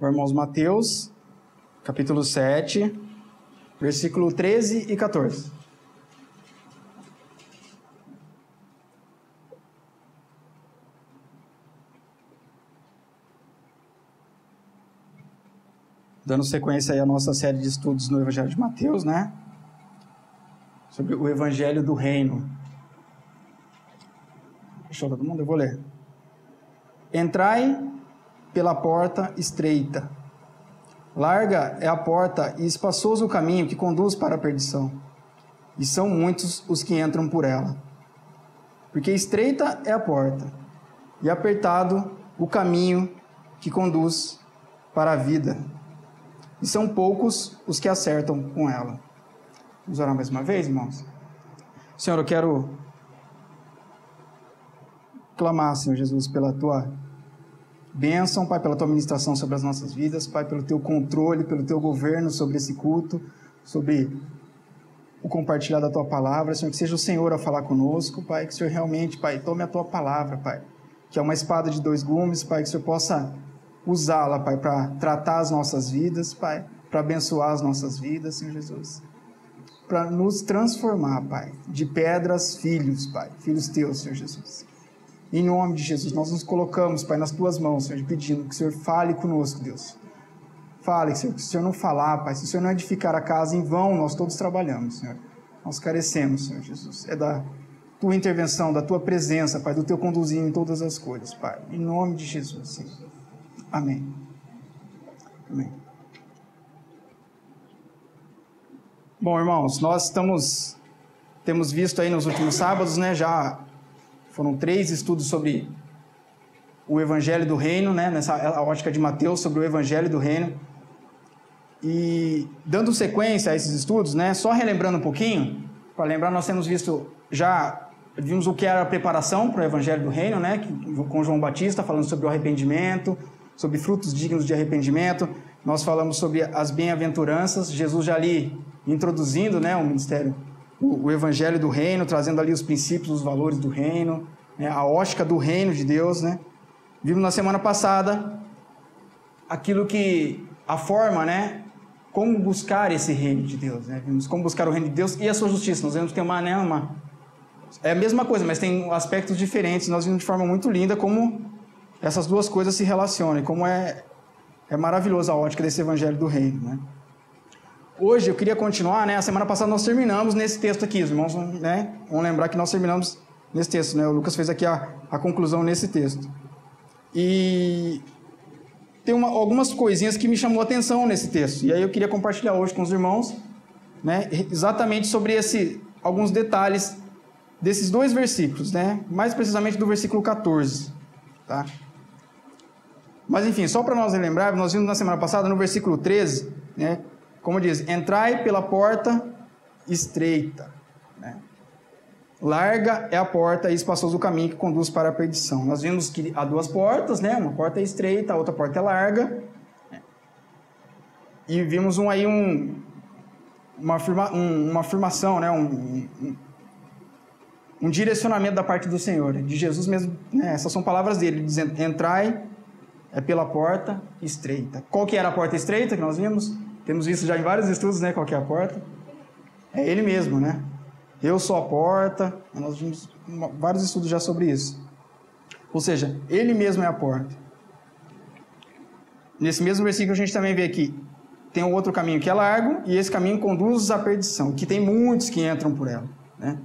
Irmãos, Mateus, capítulo 7, versículo 13 e 14. Dando sequência aí à nossa série de estudos no Evangelho de Mateus, né? Sobre o Evangelho do Reino. Deixa eu todo mundo, eu vou ler. Entrai pela porta estreita. Larga é a porta e espaçoso o caminho que conduz para a perdição. E são muitos os que entram por ela. Porque estreita é a porta e apertado o caminho que conduz para a vida. E são poucos os que acertam com ela. Vamos orar mais uma vez, irmãos? Senhor, eu quero clamar, Senhor Jesus, pela Tua bênção, Pai, pela Tua ministração sobre as nossas vidas, Pai, pelo Teu controle, pelo Teu governo sobre esse culto, sobre o compartilhar da Tua palavra, Senhor, que seja o Senhor a falar conosco, Pai, que o Senhor realmente, Pai, tome a Tua palavra, Pai, que é uma espada de dois gumes, Pai, que o Senhor possa usá-la, Pai, para tratar as nossas vidas, Pai, para abençoar as nossas vidas, Senhor Jesus, para nos transformar, Pai, de pedras, filhos, Pai, filhos Teus, Senhor Jesus. Em nome de Jesus, nós nos colocamos, Pai, nas Tuas mãos, Senhor, pedindo que o Senhor fale conosco, Deus. Fale, Senhor, que se o Senhor não falar, Pai, se o Senhor não edificar a casa, em vão nós todos trabalhamos, Senhor. Nós carecemos, Senhor Jesus. É da Tua intervenção, da Tua presença, Pai, do Teu conduzir em todas as coisas, Pai. Em nome de Jesus, Senhor. Amém. Amém. Bom, irmãos, nós temos visto aí nos últimos sábados, né, já foram 3 estudos sobre o Evangelho do Reino, né, nessa ótica de Mateus, sobre o Evangelho do Reino. E dando sequência a esses estudos, né, só relembrando um pouquinho, para lembrar, nós temos visto, vimos o que era a preparação para o Evangelho do Reino, né, com João Batista, falando sobre o arrependimento, sobre frutos dignos de arrependimento. Nós falamos sobre as bem-aventuranças, Jesus já ali introduzindo, né, o ministério, o Evangelho do Reino, trazendo ali os princípios, os valores do Reino, né, a ótica do Reino de Deus, né. Vimos na semana passada aquilo que, a forma, né, como buscar esse Reino de Deus, né, vimos como buscar o Reino de Deus e a sua justiça. Nós vemos que tem é a mesma coisa, mas tem aspectos diferentes. Nós vimos de forma muito linda como essas duas coisas se relacionam, e como é maravilhosa a ótica desse Evangelho do Reino, né. Hoje eu queria continuar, né? A semana passada nós terminamos nesse texto aqui, os irmãos, né, vão lembrar que nós terminamos nesse texto, né? O Lucas fez aqui a conclusão nesse texto. E tem algumas coisinhas que me chamou a atenção nesse texto, e aí eu queria compartilhar hoje com os irmãos, né, exatamente sobre alguns detalhes desses 2 versículos, né? Mais precisamente do versículo 14, tá? Mas enfim, só para nós relembrar, nós vimos na semana passada no versículo 13, né? Como diz, entrai pela porta estreita, né? Larga é a porta e espaçoso o caminho que conduz para a perdição. Nós vimos que há 2 portas, né? Uma porta é estreita, a outra porta é larga, né? E vimos uma afirmação, né? Um direcionamento da parte do Senhor, de Jesus mesmo, né? Essas são palavras dele, dizendo, entrai é pela porta estreita. Qual que era a porta estreita que nós vimos? Temos visto já em vários estudos, né, qual que é a porta. É Ele mesmo, né? Eu sou a porta. Nós vimos vários estudos já sobre isso. Ou seja, Ele mesmo é a porta. Nesse mesmo versículo a gente também vê aqui, tem um outro caminho que é largo, e esse caminho conduz à perdição, que tem muitos que entram por ela, né?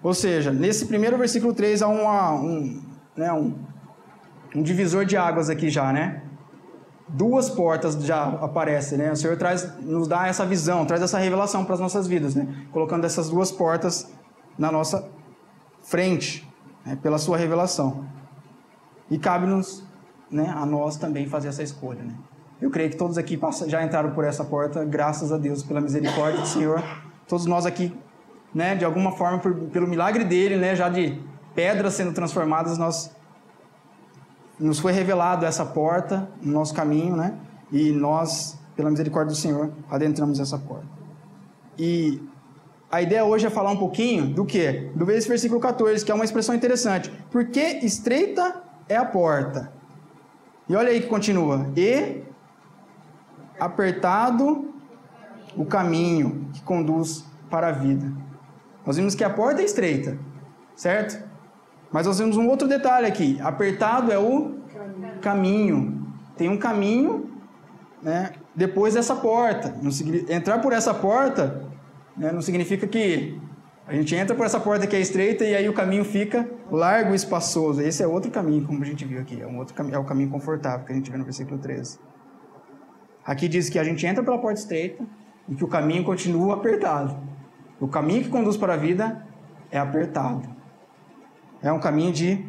Ou seja, nesse primeiro versículo 3 há um divisor de águas aqui já, né? 2 portas já aparecem, né? O Senhor nos dá essa visão, traz essa revelação para as nossas vidas, né? Colocando essas 2 portas na nossa frente, né? Pela sua revelação. E cabe-nos, né, a nós também fazer essa escolha, né? Eu creio que todos aqui já entraram por essa porta, graças a Deus, pela misericórdia do Senhor. Todos nós aqui, né, de alguma forma, pelo milagre dele, né, já de pedras sendo transformadas, nos foi revelado essa porta no nosso caminho, né? E nós, pela misericórdia do Senhor, adentramos essa porta. E a ideia hoje é falar um pouquinho do quê? Do versículo 14, que é uma expressão interessante. Porque estreita é a porta. E olha aí que continua. E apertado o caminho que conduz para a vida. Nós vimos que a porta é estreita, certo? Mas nós vimos um outro detalhe aqui. Apertado é o caminho. Tem um caminho, né, depois dessa porta. Entrar por essa porta, né, não significa que a gente entra por essa porta que é estreita e aí o caminho fica largo e espaçoso. Esse é outro caminho, como a gente viu aqui. É o caminho confortável que a gente vê no versículo 13. Aqui diz que a gente entra pela porta estreita e que o caminho continua apertado. O caminho que conduz para a vida é apertado. É um caminho de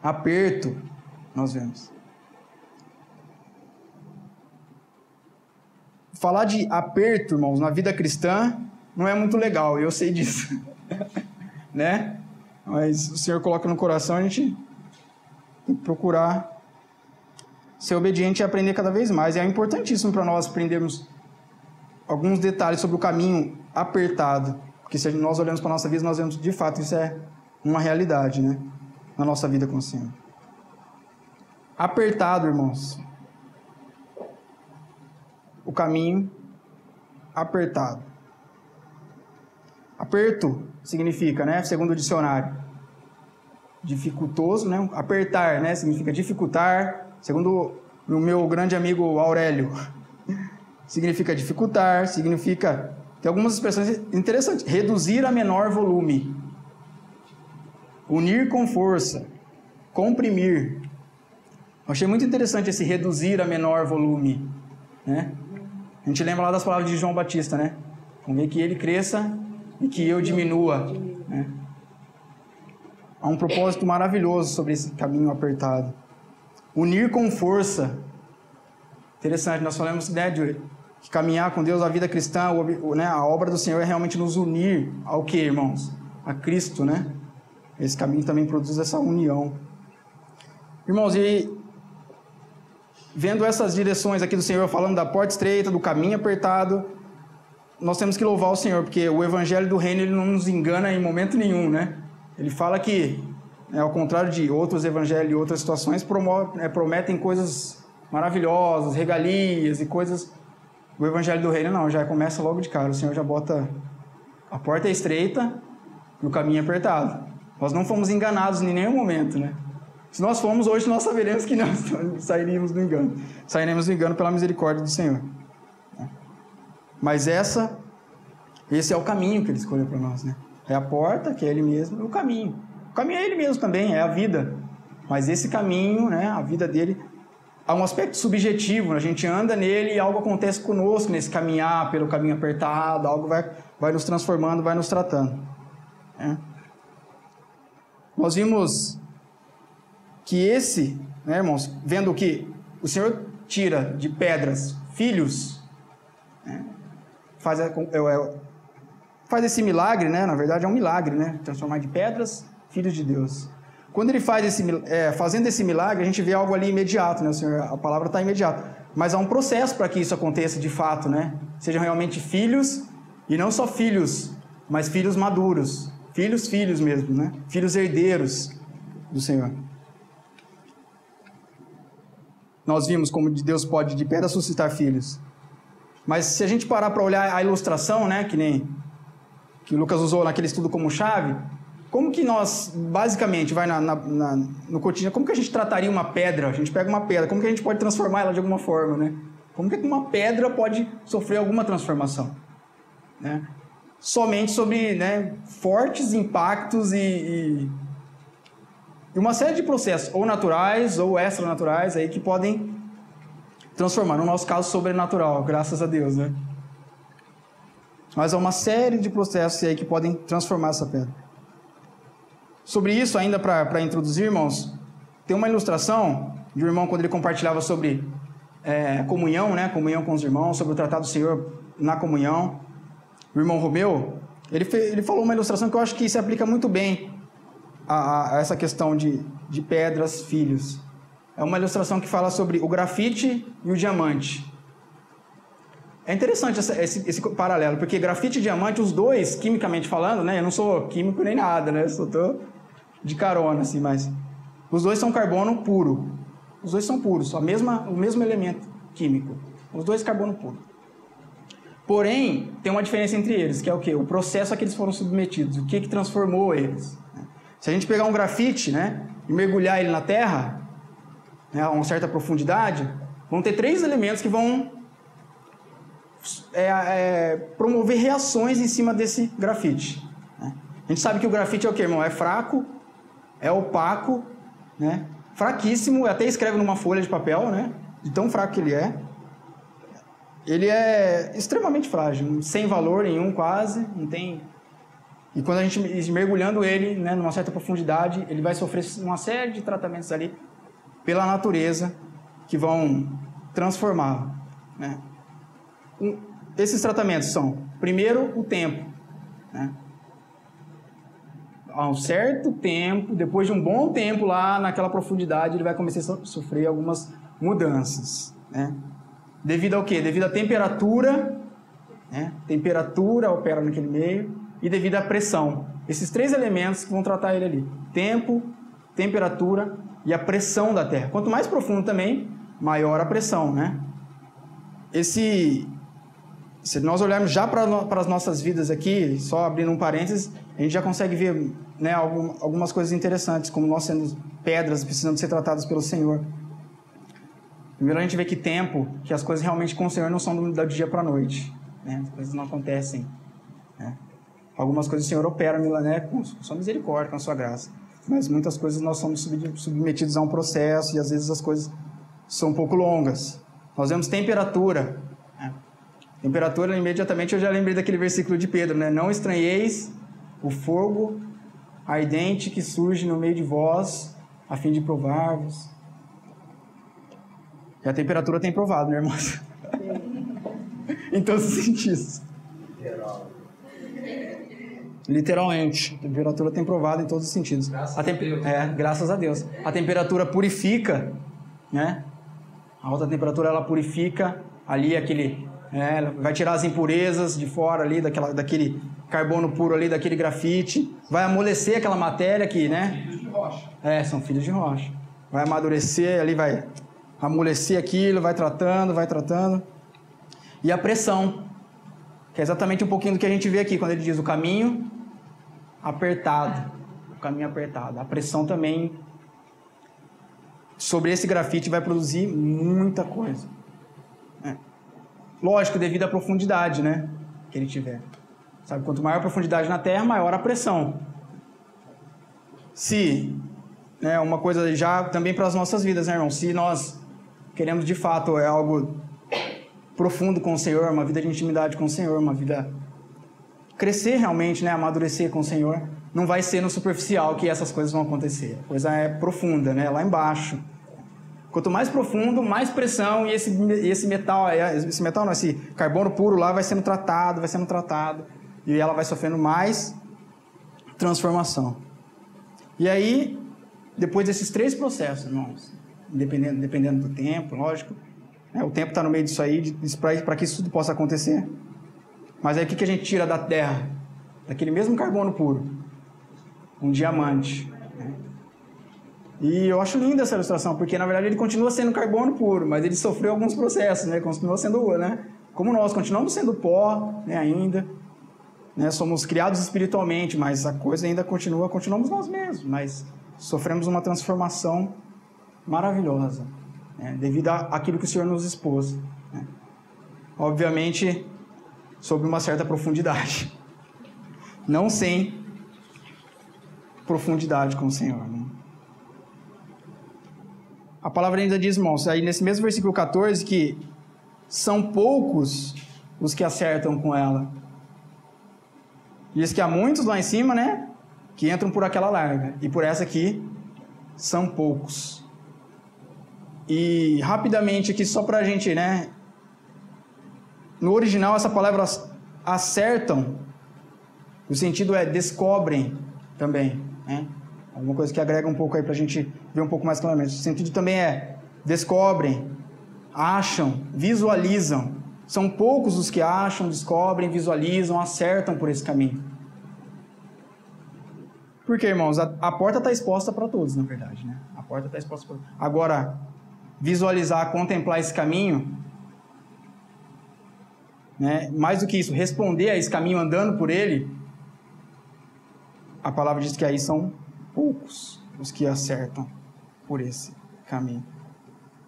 aperto, nós vemos. Falar de aperto, irmãos, na vida cristã não é muito legal, eu sei disso. Né? Mas o Senhor coloca no coração, a gente tem que procurar ser obediente e aprender cada vez mais. E é importantíssimo para nós aprendermos alguns detalhes sobre o caminho apertado. Porque se nós olhamos para a nossa vida, nós vemos de fato isso é uma realidade, né? Na nossa vida com o Senhor. Apertado, irmãos. O caminho apertado. Aperto significa, né, segundo o dicionário, dificultoso, né? Apertar, né, significa dificultar. Segundo o meu grande amigo Aurélio, significa dificultar, significa... Tem algumas expressões interessantes. Reduzir a menor volume. Unir com força. Comprimir. Eu achei muito interessante esse reduzir a menor volume, né? A gente lembra lá das palavras de João Batista, né? Convém que ele cresça e que eu diminua, né? Há um propósito maravilhoso sobre esse caminho apertado. Unir com força. Interessante, nós falamos, né, de caminhar com Deus, a vida cristã, né, a obra do Senhor é realmente nos unir ao que, irmãos? A Cristo, né? Esse caminho também produz essa união. Irmãos, e vendo essas direções aqui do Senhor, falando da porta estreita, do caminho apertado, nós temos que louvar o Senhor, porque o Evangelho do Reino ele não nos engana em momento nenhum, né? Ele fala que, ao contrário de outros evangelhos e outras situações, prometem coisas maravilhosas, regalias e coisas. O Evangelho do Reino não, já começa logo de cara. O Senhor já bota a porta é estreita e o caminho apertado. Nós não fomos enganados em nenhum momento, né? Se nós fomos, hoje nós saberemos que nós sairíamos do engano. Sairemos do engano pela misericórdia do Senhor. Mas esse é o caminho que Ele escolheu para nós, né? É a porta, que é Ele mesmo, e o caminho. O caminho é Ele mesmo também, é a vida. Mas esse caminho, né, a vida dele, há um aspecto subjetivo. A gente anda nele e algo acontece conosco nesse caminhar pelo caminho apertado, algo vai nos transformando, vai nos tratando. Né? Nós vimos que né, irmãos, vendo que o Senhor tira de pedras filhos, né, faz esse milagre, né, na verdade é um milagre, né, transformar de pedras filhos de Deus. Quando ele faz fazendo esse milagre, a gente vê algo ali imediato, né, o Senhor, a palavra está imediata, mas há um processo para que isso aconteça de fato, né, sejam realmente filhos, e não só filhos, mas filhos maduros, filhos mesmo, né, filhos herdeiros do Senhor. Nós vimos como Deus pode de pedra suscitar filhos. Mas se a gente parar para olhar a ilustração, né, que o Lucas usou naquele estudo como chave, como que nós, basicamente, no cotidiano, como que a gente trataria uma pedra? A gente pega uma pedra, como que a gente pode transformar ela de alguma forma, né? Como que uma pedra pode sofrer alguma transformação? Né? Somente sobre, né, fortes impactos e uma série de processos, ou naturais ou extranaturais, aí, que podem transformar. No nosso caso, sobrenatural, graças a Deus, né? Mas há uma série de processos aí que podem transformar essa pedra. Sobre isso, ainda para introduzir, irmãos, tem uma ilustração de um irmão quando ele compartilhava sobre comunhão, né? Comunhão com os irmãos, sobre o tratado do Senhor na comunhão. O irmão Romeu, ele falou uma ilustração que eu acho que se aplica muito bem a essa questão de pedras, filhos. É uma ilustração que fala sobre o grafite e o diamante. É interessante esse paralelo, porque grafite e diamante, os dois, quimicamente falando, né? Eu não sou químico nem nada, né? Só estou de carona, assim, mas os dois são carbono puro. Os dois são puros, o mesmo elemento químico. Os dois carbono puro. Porém, tem uma diferença entre eles, que é o quê? O processo a que eles foram submetidos, o que transformou eles. Se a gente pegar um grafite, né, e mergulhar ele na terra, né, a uma certa profundidade, vão ter 3 elementos que vão promover reações em cima desse grafite. Né? A gente sabe que o grafite é o quê, irmão? É fraco, é opaco, né? Fraquíssimo, até escreve numa folha de papel, né? De tão fraco que ele é. Ele é extremamente frágil, sem valor nenhum quase, não tem... E quando a gente mergulhando ele, né, numa certa profundidade, ele vai sofrer uma série de tratamentos ali pela natureza que vão transformá-lo, né? Esses tratamentos são, primeiro, o tempo, né? A um certo tempo, depois de um bom tempo lá naquela profundidade, ele vai começar a sofrer algumas mudanças, né? Devido ao quê? Devido à temperatura, né? Temperatura opera naquele meio, e devido à pressão. Esses 3 elementos que vão tratar ele ali. Tempo, temperatura e a pressão da terra. Quanto mais profundo também, maior a pressão, né? Se nós olharmos já para as nossas vidas aqui, só abrindo um parênteses, a gente já consegue ver, né, algumas coisas interessantes, como nós sendo pedras precisando ser tratadas pelo Senhor. Primeiro a gente vê que as coisas realmente com o Senhor não são do dia para a noite, né? As coisas não acontecem, né? Algumas coisas o Senhor opera, né, com sua misericórdia, com a sua graça. Mas muitas coisas nós somos submetidos a um processo e às vezes as coisas são um pouco longas. Nós vemos temperatura, né? Temperatura, imediatamente eu já lembrei daquele versículo de Pedro, né? Não estranheis o fogo ardente que surge no meio de vós, a fim de provar-vos. E a temperatura tem provado, né, irmãos? Em todos os sentidos. Literalmente. A temperatura tem provado em todos os sentidos. Graças a Deus. A temperatura purifica, né? A alta temperatura, ela purifica ali ela vai tirar as impurezas de fora ali, daquele carbono puro ali, daquele grafite. Vai amolecer aquela matéria aqui, né? Filhos de rocha. São filhos de rocha. Vai amadurecer ali, vai amolecer aquilo, vai tratando. E a pressão, que é exatamente um pouquinho do que a gente vê aqui, quando ele diz o caminho apertado. O caminho apertado. A pressão também sobre esse grafite vai produzir muita coisa. Lógico, devido à profundidade, né, que ele tiver. Sabe, quanto maior a profundidade na terra, maior a pressão. Se, né, uma coisa já também para as nossas vidas, né, irmão? Se nós queremos de fato algo profundo com o Senhor, uma vida de intimidade com o Senhor, uma vida crescer realmente, né, amadurecer com o Senhor, não vai ser no superficial que essas coisas vão acontecer. A coisa é profunda, né, lá embaixo. Quanto mais profundo, mais pressão, e esse carbono puro lá vai sendo tratado, e ela vai sofrendo mais transformação. E aí, depois desses 3 processos, irmãos, dependendo do tempo, lógico, né, o tempo está no meio disso aí, para que isso tudo possa acontecer. Mas aí o que a gente tira da terra? Daquele mesmo carbono puro. Um diamante. Né? E eu acho linda essa ilustração, porque na verdade ele continua sendo carbono puro, mas ele sofreu alguns processos, né? Continua sendo, né? Como nós continuamos sendo pó, né, ainda, né? Somos criados espiritualmente, mas a coisa ainda continuamos nós mesmos, mas sofremos uma transformação maravilhosa, né? Devido àquilo que o Senhor nos expôs, né? Obviamente, sob uma certa profundidade, não sem profundidade com o Senhor, né? A palavra ainda diz, irmãos, aí nesse mesmo versículo 14, que são poucos os que acertam com ela. Diz que há muitos lá em cima, né, que entram por aquela larga, e por essa aqui são poucos. E rapidamente aqui, só pra gente, né, no original essa palavra acertam, o sentido é descobrem também, né? Alguma coisa que agrega um pouco aí pra gente ver um pouco mais claramente. O sentido também é descobrem, acham, visualizam. São poucos os que acham, descobrem, visualizam, acertam por esse caminho. Porque, irmãos, a porta está exposta para todos, na verdade, né? A porta está exposta para todos. Agora, visualizar, contemplar esse caminho né? Mais do que isso, responder a esse caminho andando por ele, a palavra diz que aí são poucos os que acertam por esse caminho.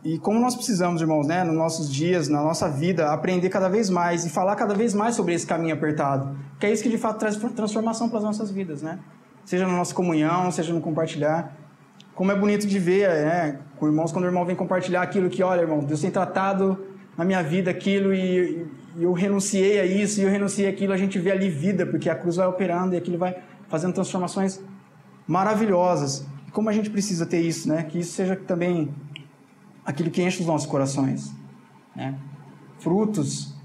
E como nós precisamos, irmãos, né, nos nossos dias, na nossa vida, aprender cada vez mais e falar cada vez mais sobre esse caminho apertado, que é isso que de fato traz transformação para as nossas vidas, né? Seja na nossa comunhão, seja no compartilhar. Como é bonito de ver, né, com irmãos, quando o irmão vem compartilhar aquilo que, olha, irmão, Deus tem tratado na minha vida aquilo e eu renunciei a isso e eu renunciei àquilo, a gente vê ali vida, porque a cruz vai operando e aquilo vai fazendo transformações maravilhosas. E como a gente precisa ter isso, né? Que isso seja também aquilo que enche os nossos corações, né? Frutos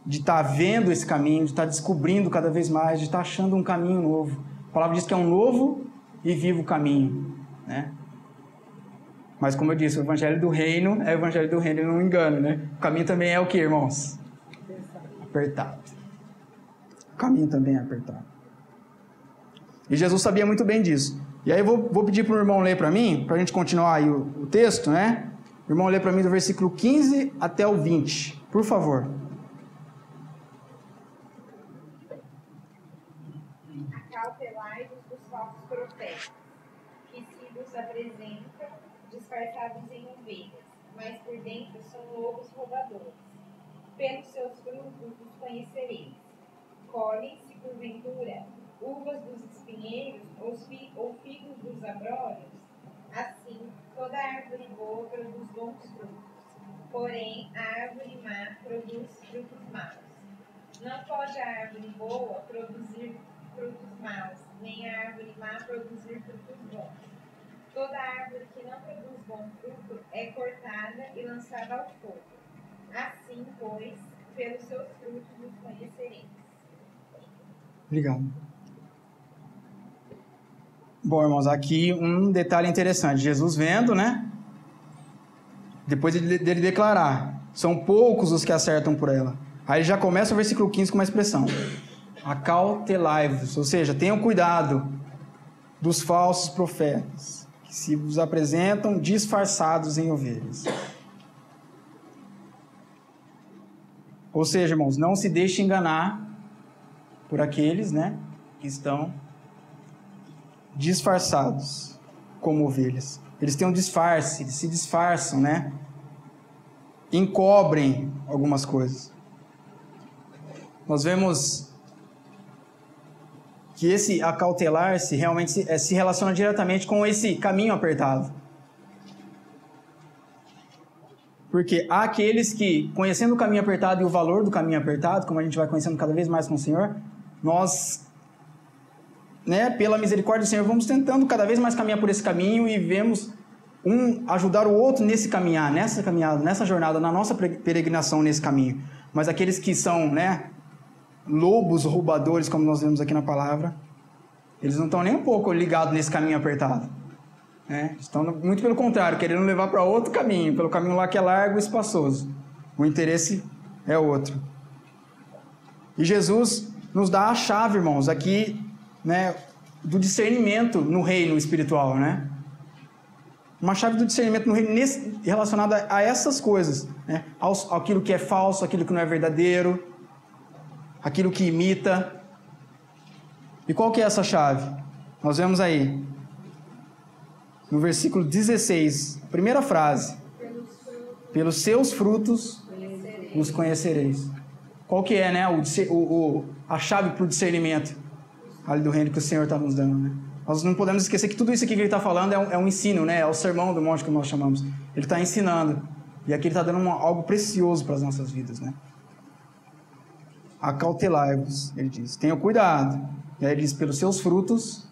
de estar vendo esse caminho, de estar descobrindo cada vez mais, de estar achando um caminho novo. A palavra diz que é um novo e vivo caminho, né? Mas como eu disse, o evangelho do reino é o evangelho do reino, não engano, né? O caminho também é o que, irmãos? Apertado. O caminho também é apertado. E Jesus sabia muito bem disso. E aí eu vou pedir para o irmão ler para mim, para a gente continuar aí o texto, né? O irmão lê para mim do versículo 15 até o 20, por favor. Acautelai-vos dos falsos profetas, que se vos apresentam disfarçados em ovelhas, mas por dentro são lobos roubadores. Pelos seus frutos os conhecereis. Colhem-se, porventura, uvas dos espinheiros ou figos dos abrolhos? Assim, toda árvore boa produz bons frutos, porém a árvore má produz frutos maus. Não pode a árvore boa produzir frutos maus, nem a árvore má produzir frutos bons. Toda árvore que não produz bom fruto é cortada e lançada ao fogo. Assim, pois, pelos seus frutos os conhecereis. Obrigado. Bom, irmãos, aqui um detalhe interessante. Jesus vendo, né? Depois dele declarar, são poucos os que acertam por ela. Aí já começa o versículo 15 com uma expressão. Acautelai-vos, ou seja, tenham cuidado dos falsos profetas, que se vos apresentam disfarçados em ovelhas. Ou seja, irmãos, não se deixe enganar por aqueles, né, que estão disfarçados como ovelhas. Eles têm um disfarce, eles se disfarçam, né? Encobrem algumas coisas. Nós vemos que esse acautelar-se realmente se relaciona diretamente com esse caminho apertado. Porque há aqueles que, conhecendo o caminho apertado e o valor do caminho apertado, como a gente vai conhecendo cada vez mais com o Senhor, nós, né, pela misericórdia do Senhor, vamos tentando cada vez mais caminhar por esse caminho e vemos ajudar o outro nesse caminhar, nessa caminhada, nessa jornada, na nossa peregrinação nesse caminho. Mas aqueles que são, né, lobos roubadores, como nós vemos aqui na palavra, eles não estão nem um pouco ligados nesse caminho apertado, né? Estão muito pelo contrário, querendo levar para outro caminho, pelo caminho lá que é largo e espaçoso. O interesse é outro. E Jesus nos dá a chave, irmãos, aqui, né, do discernimento no reino espiritual, né? Uma chave do discernimento no reino relacionada a essas coisas, né? Aquilo que é falso, aquilo que não é verdadeiro, aquilo que imita. E qual que é essa chave? Nós vemos aí, no versículo 16, a primeira frase. Pelos seus frutos os conhecereis. Qual que é, né, a chave para o discernimento ali do reino que o Senhor está nos dando, né? Nós não podemos esquecer que tudo isso aqui que ele está falando é um ensino, né? É o sermão do monte que nós chamamos. Ele está ensinando. E aqui ele está dando algo precioso para as nossas vidas, né? Acautelai-vos, ele diz. Tenham cuidado. E aí ele diz, pelos seus frutos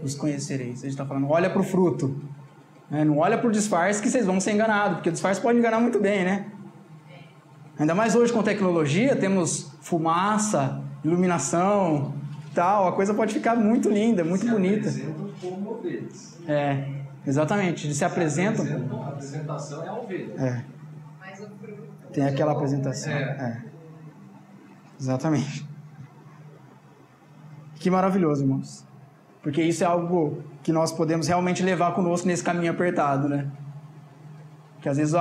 os conhecereis. Ele está falando, olha para o fruto. Né? Não olha para o disfarce que vocês vão ser enganados, porque o disfarce pode enganar muito bem, né? Ainda mais hoje com tecnologia, temos fumaça, iluminação, tal, a coisa pode ficar muito linda, muito bonita. Se apresentam como ovelhas. Exatamente, eles se apresentam. A apresentação é a ovelha. Mas o fruto... Tem aquela apresentação. Exatamente. Que maravilhoso, irmãos. Porque isso é algo que nós podemos realmente levar conosco nesse caminho apertado, né? Que às vezes,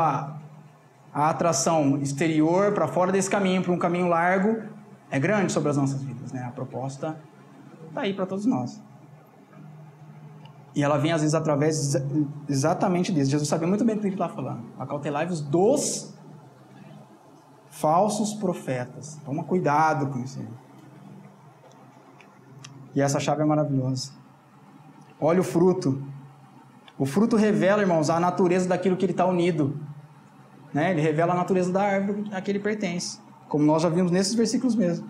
a atração exterior para fora desse caminho, para um caminho largo, é grande sobre as nossas vidas, né? A proposta está aí para todos nós. E ela vem, às vezes, através exatamente disso. Jesus sabia muito bem do que ele estava falando. Acautelai-vos dos falsos profetas. Toma cuidado com isso aí. E essa chave é maravilhosa. Olha o fruto. O fruto revela, irmãos, a natureza daquilo que ele está unido. Né? Ele revela a natureza da árvore a que ele pertence. Como nós já vimos nesses versículos mesmo.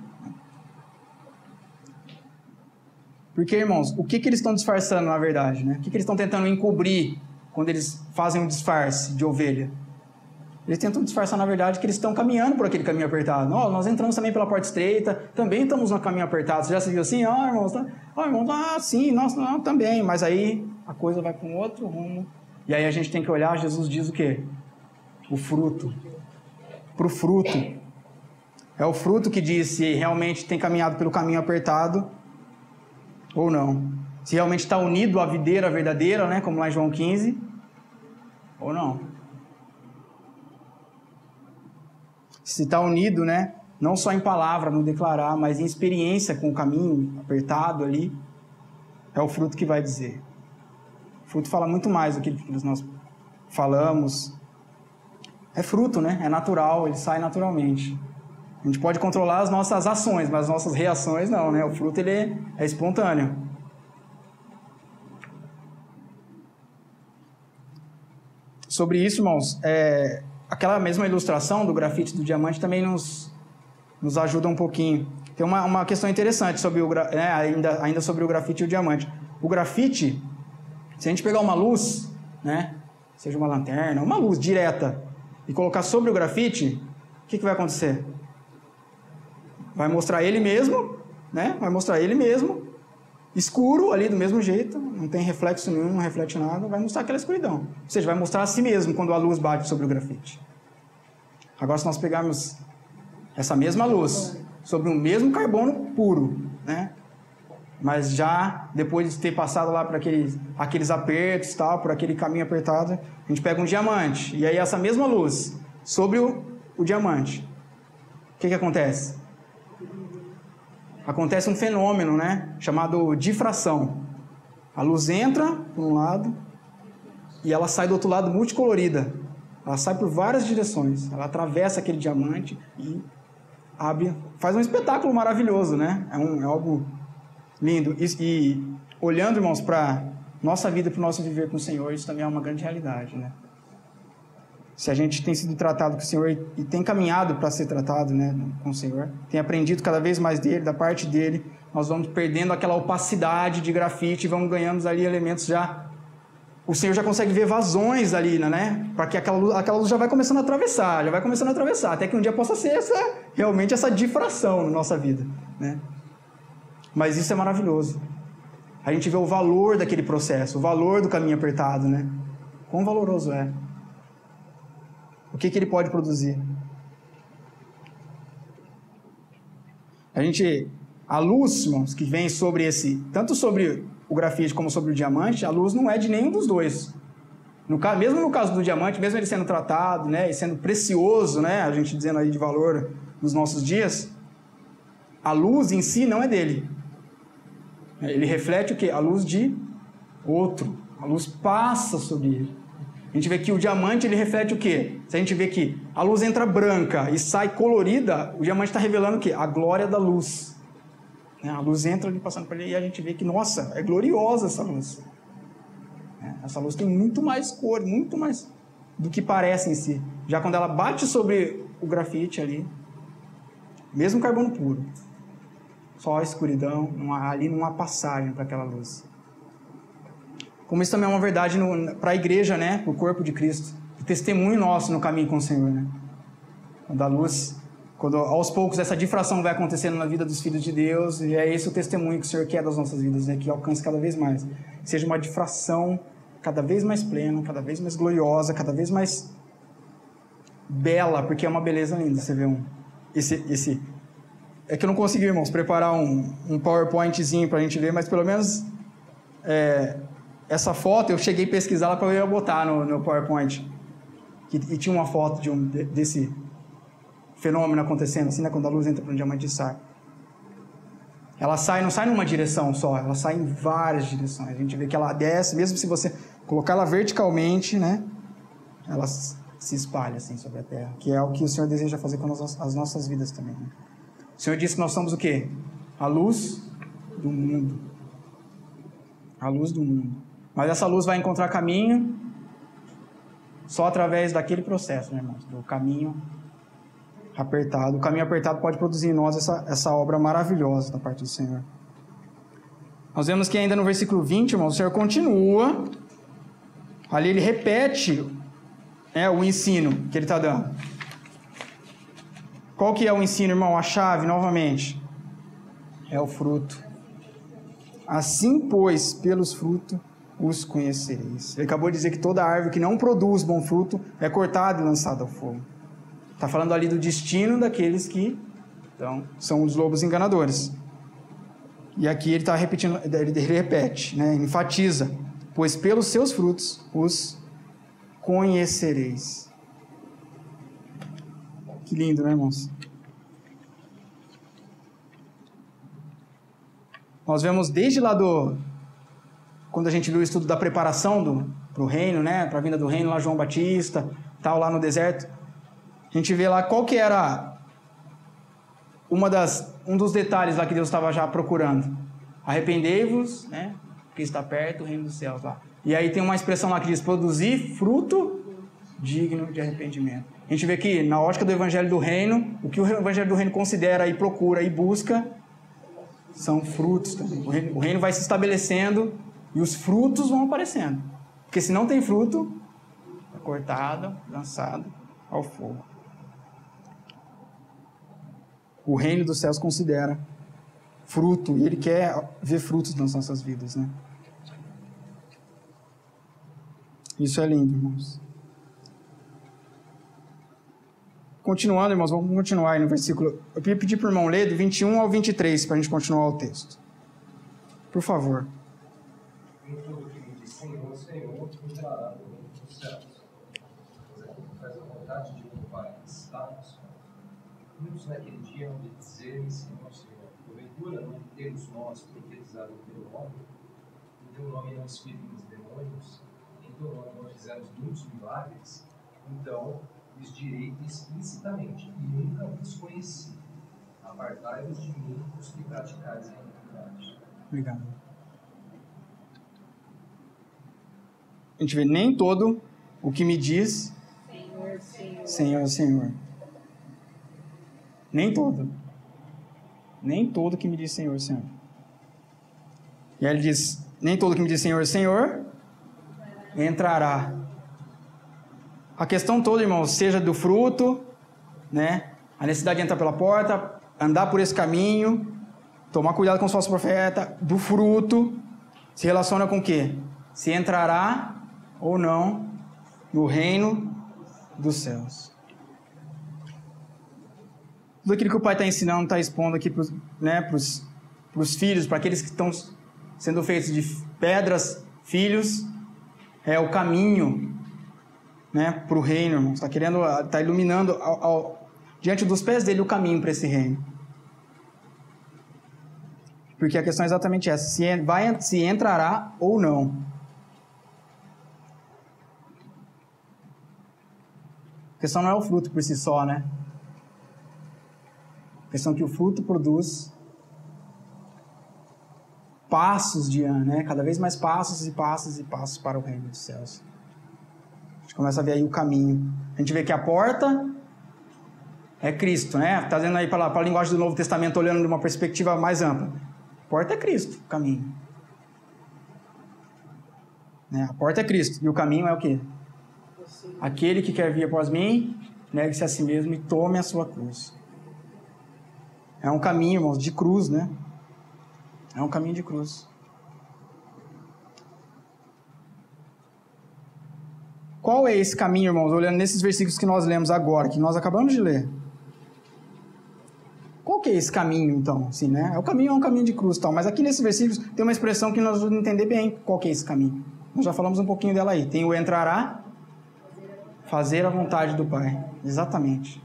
Porque, irmãos, o que eles estão disfarçando, na verdade? Né? O que eles estão tentando encobrir quando eles fazem um disfarce de ovelha? Eles tentam disfarçar, na verdade, que eles estão caminhando por aquele caminho apertado. Nós entramos também pela porta estreita, também estamos no caminho apertado. Você já se viu assim? Irmãos, sim, nós também. Mas aí a coisa vai para um outro rumo. E aí a gente tem que olhar, Jesus diz o quê? O fruto. Para o fruto. É o fruto que diz se realmente tem caminhado pelo caminho apertado ou não. Se realmente está unido à videira verdadeira, né, como lá em João 15, ou não. Se está unido, né, não só em palavra, no declarar, mas em experiência com o caminho apertado ali, é o fruto que vai dizer. O fruto fala muito mais do que nós falamos. É fruto, né? É natural, ele sai naturalmente. A gente pode controlar as nossas ações, mas as nossas reações não, né? O fruto ele é espontâneo. Sobre isso, irmãos, aquela mesma ilustração do grafite do diamante também nos ajuda um pouquinho. Tem uma questão interessante sobre ainda sobre o grafite e o diamante. O grafite, se a gente pegar uma luz, né? Seja uma lanterna, uma luz direta, e colocar sobre o grafite, o que vai acontecer? Vai mostrar ele mesmo, né? Vai mostrar ele mesmo, escuro ali do mesmo jeito, não tem reflexo nenhum, não reflete nada, vai mostrar aquela escuridão. Ou seja, vai mostrar a si mesmo quando a luz bate sobre o grafite. Agora, se nós pegarmos essa mesma luz sobre o mesmo carbono puro, né? Mas já depois de ter passado lá por aqueles apertos, tal, por aquele caminho apertado, a gente pega um diamante, e aí essa mesma luz sobre o diamante, o que acontece? Acontece um fenômeno, né, chamado difração. A luz entra por um lado e ela sai do outro lado multicolorida. Ela sai por várias direções. Ela atravessa aquele diamante e abre, faz um espetáculo maravilhoso, né? É algo lindo. E olhando, irmãos, para nossa vida, para o nosso viver com o Senhor, isso também é uma grande realidade, né? Se a gente tem sido tratado com o Senhor e tem caminhado para ser tratado, né, com o Senhor, tem aprendido cada vez mais dele, da parte dele, nós vamos perdendo aquela opacidade de grafite e vamos ganhando ali elementos já... O Senhor já consegue ver vazões ali, né? Para que aquela luz já vai começando a atravessar, até que um dia possa ser realmente essa difração na nossa vida, né? Mas isso é maravilhoso. A gente vê o valor daquele processo, o valor do caminho apertado, né? Quão valoroso é. O que ele pode produzir? A luz, irmãos, que vem sobre tanto sobre o grafite como sobre o diamante, a luz não é de nenhum dos dois. Mesmo no caso do diamante, mesmo ele sendo tratado, né, e sendo precioso, né, a gente dizendo aí de valor nos nossos dias, a luz em si não é dele. Ele reflete o quê? A luz de outro. A luz passa sobre ele. A gente vê que o diamante, ele reflete o quê? Se a gente vê que a luz entra branca e sai colorida, o diamante está revelando o quê? A glória da luz. A luz entra ali passando por ali e a gente vê que, nossa, é gloriosa essa luz. Essa luz tem muito mais cor, muito mais do que parece em si. Já quando ela bate sobre o grafite ali, mesmo carbono puro, só a escuridão, ali não há passagem para aquela luz. Como isso também é uma verdade para a igreja, né? Para o corpo de Cristo. O testemunho nosso no caminho com o Senhor, né? Quando aos poucos essa difração vai acontecendo na vida dos filhos de Deus, e é esse o testemunho que o Senhor quer das nossas vidas, né? Que alcance cada vez mais. Que seja uma difração cada vez mais plena, cada vez mais gloriosa, cada vez mais bela, porque é uma beleza linda. Você vê É que eu não consegui, irmãos, preparar um PowerPointzinho para a gente ver, mas pelo menos... essa foto, eu cheguei a pesquisar lá para eu botar no PowerPoint. E tinha uma foto desse fenômeno acontecendo, assim, né? Quando a luz entra para um diamante e sai. Ela sai, não sai numa direção só, ela sai em várias direções. A gente vê que ela desce, mesmo se você colocar ela verticalmente, né? Ela se espalha assim sobre a terra, que é o que o Senhor deseja fazer com as nossas vidas também, né? O Senhor disse que nós somos o quê? A luz do mundo. A luz do mundo. Mas essa luz vai encontrar caminho só através daquele processo, né, irmãos? Do caminho apertado. O caminho apertado pode produzir em nós essa obra maravilhosa da parte do Senhor. Nós vemos que ainda no versículo 20, irmãos, o Senhor continua. Ali ele repete o ensino que ele está dando. Qual que é o ensino, irmão? A chave, novamente. É o fruto. Assim, pois, pelos frutos os conhecereis. Ele acabou de dizer que toda árvore que não produz bom fruto é cortada e lançada ao fogo. Está falando ali do destino daqueles que são os lobos enganadores. E aqui ele está repetindo, ele repete, né? Enfatiza. Pois pelos seus frutos os conhecereis. Que lindo, né, irmãos? Nós vemos desde lá quando a gente viu o estudo da preparação para o reino, né? Para a vinda do reino, lá João Batista, tal, lá no deserto. A gente vê lá qual que era um dos detalhes lá que Deus estava já procurando. Arrependei-vos, né? Porque está perto o reino dos céus lá. E aí tem uma expressão lá que diz, produzir fruto digno de arrependimento. A gente vê que na ótica do Evangelho do Reino, o que o Evangelho do Reino considera e procura e busca são frutos também. O reino vai se estabelecendo e os frutos vão aparecendo. Porque se não tem fruto, é cortado, lançado ao fogo. O reino dos céus considera fruto e ele quer ver frutos nas nossas vidas, né? Isso é lindo, irmãos. Continuando, irmãos, vamos continuar aí no versículo. Eu queria pedir para o irmão ler do 21 ao 23 para a gente continuar o texto. Por favor. Em tudo que me diz Senhor, Senhor, entrará no reino dos céus. Mas aquele que faz a vontade de meu Pai está no céu. Muitos naquele dia hão de dizer-me, Senhor, Senhor, porventura não temos nós profetizado em teu nome? Em teu nome não exprimimos demônios? Em teu nome não fizemos muitos milagres? Então lhes direi explicitamente, e nunca vos conheci. Apartai-vos de mim, os que praticais a iniquidade. Obrigado. A gente vê nem todo o que me diz Senhor, Senhor. Senhor, Senhor. Nem todo. Nem todo que me diz Senhor, Senhor. E aí ele diz, nem todo que me diz Senhor, Senhor, entrará. A questão toda, irmãos, seja do fruto, né? A necessidade de entrar pela porta, andar por esse caminho, tomar cuidado com os falsos profetas, do fruto, se relaciona com o quê? Se entrará ou não no reino dos céus. Tudo aquilo que o Pai está ensinando, está expondo aqui para os filhos, para aqueles que estão sendo feitos de pedras, filhos, é o caminho, né, para o reino, irmão. Está iluminando diante dos pés dele o caminho para esse reino. Porque a questão é exatamente essa: se entrará ou não. A questão não é o fruto por si só, né? A questão é que o fruto produz passos de ano, né? Cada vez mais passos e passos e passos para o reino dos céus. A gente começa a ver aí o caminho. A gente vê que a porta é Cristo, né? Está dizendo aí para a linguagem do Novo Testamento, olhando de uma perspectiva mais ampla. A porta é Cristo, o caminho. Né? A porta é Cristo. E o caminho é o quê? Aquele que quer vir após mim, negue-se a si mesmo e tome a sua cruz. É um caminho, irmãos, de cruz, né? É um caminho de cruz. Qual é esse caminho, irmãos? Olhando nesses versículos que nós lemos agora, que nós acabamos de ler. Qual que é esse caminho, então? Assim, né? O caminho é um caminho de cruz, tal. Mas aqui nesses versículos tem uma expressão que nós vamos entender bem qual que é esse caminho. Nós já falamos um pouquinho dela aí. Tem o entrará, Fazer a vontade do Pai. Exatamente.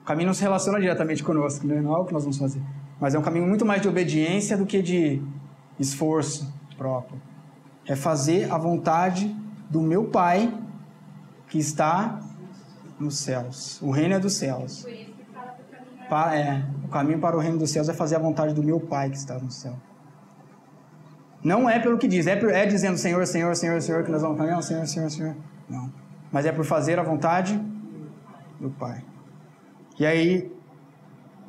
O caminho não se relaciona diretamente conosco, né? Não é algo que nós vamos fazer. Mas é um caminho muito mais de obediência do que de esforço próprio. É fazer a vontade do meu Pai que está nos céus. O reino é dos céus. Por isso que fala que o caminho O caminho para o reino dos céus é fazer a vontade do meu Pai que está no céu. Não é pelo que diz, é dizendo Senhor, Senhor, Senhor, Senhor, que nós vamos caminhar, Senhor, Senhor, Senhor. Não. Mas é por fazer a vontade do Pai. E aí,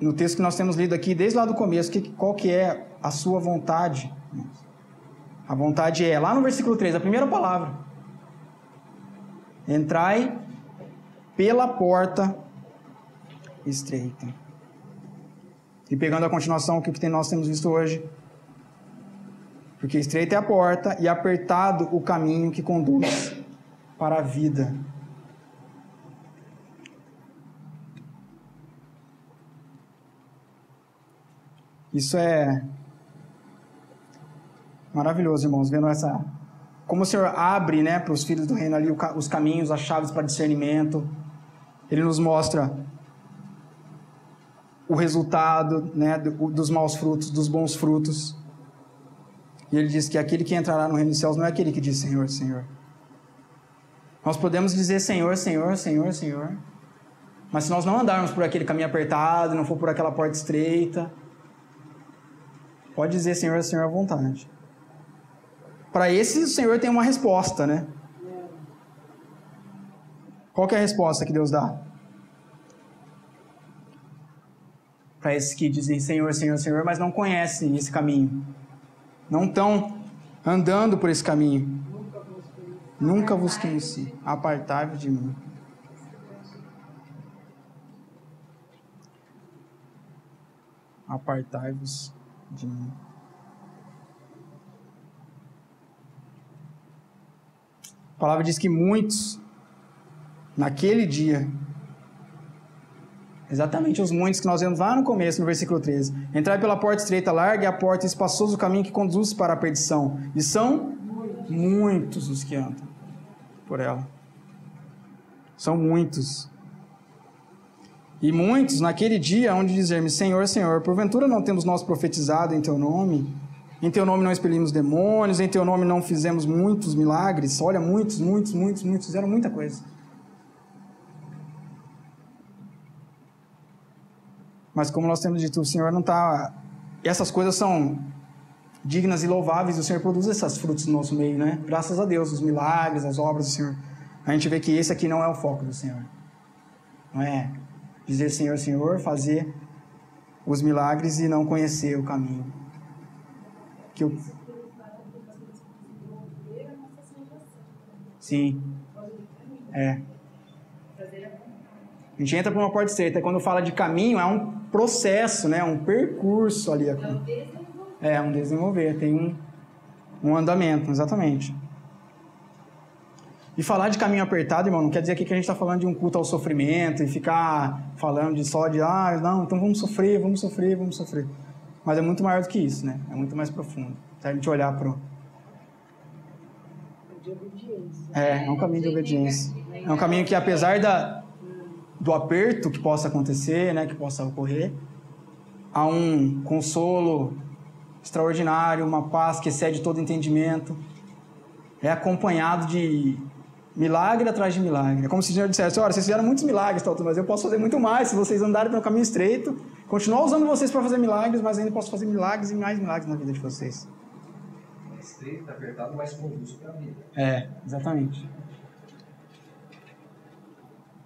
no texto que nós temos lido aqui, desde lá do começo, qual que é a sua vontade? A vontade é, lá no versículo 3, a primeira palavra. Entrai pela porta estreita. E pegando a continuação que nós temos visto hoje, porque estreita é a porta e apertado o caminho que conduz para a vida. Isso é maravilhoso, irmãos, vendo como o Senhor abre, né, para os filhos do reino ali os caminhos, as chaves para discernimento. Ele nos mostra o resultado, né, dos maus frutos, dos bons frutos. E ele diz que aquele que entrará no reino dos céus não é aquele que diz Senhor, Senhor. Nós podemos dizer Senhor, Senhor, Senhor, Senhor. Mas se nós não andarmos por aquele caminho apertado, não for por aquela porta estreita, pode dizer Senhor, Senhor à vontade. Para esse, o Senhor tem uma resposta, né? Qual que é a resposta que Deus dá? Para esses que dizem Senhor, Senhor, Senhor, mas não conhecem esse caminho. Não estão andando por esse caminho. Nunca vos conheci. Apartai-vos de mim. Apartai-vos de mim. A palavra diz que muitos, naquele dia, exatamente os muitos que nós vemos lá no começo, no versículo 13. Entrai pela porta estreita, larga é a porta e espaçoso o caminho que conduz para a perdição. E são muitos os que andam por ela. São muitos. E muitos, naquele dia, hão de dizer-me, Senhor, Senhor, porventura não temos nós profetizado em Teu nome? Em Teu nome não expelimos demônios? Em Teu nome não fizemos muitos milagres? Olha, muitos, fizeram muita coisa. Mas como nós temos dito, o Senhor não está... Essas coisas são dignas e louváveis, e o Senhor produz esses frutos no nosso meio, né? Graças a Deus, os milagres, as obras do Senhor. A gente vê que esse aqui não é o foco do Senhor. Não é dizer Senhor, Senhor, fazer os milagres e não conhecer o caminho. Sim. É. A gente entra por uma porta estreita. Quando fala de caminho, é um processo, né? Um percurso ali. É um desenvolver. Tem um andamento, exatamente. E falar de caminho apertado, irmão, não quer dizer aqui que a gente está falando de um culto ao sofrimento e ficar falando não, então vamos sofrer. Mas é muito maior do que isso, né? É muito mais profundo. Se a gente olhar para É um caminho de obediência. É um caminho que, apesar do aperto que possa acontecer, né, que possa ocorrer, há um consolo extraordinário, uma paz que excede todo entendimento. É acompanhado de milagre atrás de milagre. É como se o Senhor dissesse, olha, vocês fizeram muitos milagres, mas eu posso fazer muito mais se vocês andarem pelo caminho estreito, continuar usando vocês para fazer milagres, mas ainda posso fazer milagres e mais milagres na vida de vocês. Estreito, apertado, mas conduz para a vida. É, exatamente.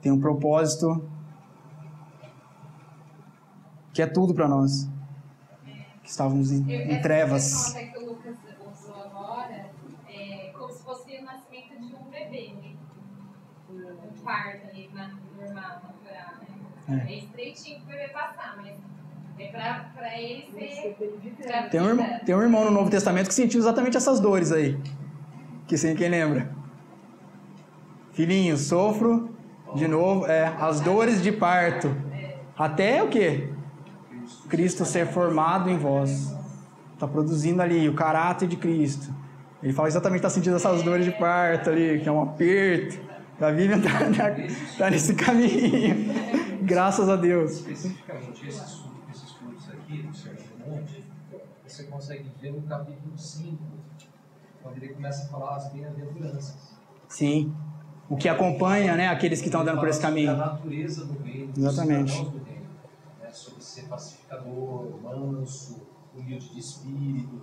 Tem um propósito que é tudo para nós, que estávamos em trevas. Essa que o Lucas usou agora é como se fosse o nascimento de um bebê, né? Um parto ali, normal, natural, né? É estreitinho para o bebê passar, mas é para ele ser... Tem um irmão no Novo Testamento que sentiu exatamente essas dores aí. Que sem quem lembra. Filhinho, sofro de novo, as dores de parto. Até o quê? Cristo ser formado em vós. Está produzindo ali o caráter de Cristo. Ele fala exatamente que está sentindo essas dores de parto ali, que é um aperto. A Vivian está nesse caminho. Graças a Deus. Especificamente, esses frutos aqui do Sermão do Monte, você consegue ver no capítulo 5, quando ele começa a falar as bem-aventuranças. Sim. O que acompanha, né, aqueles que estão andando por esse caminho. A natureza do reino, exatamente. Dos cidadãos do reino, né, sobre ser pacificador, manso, humilde de espírito.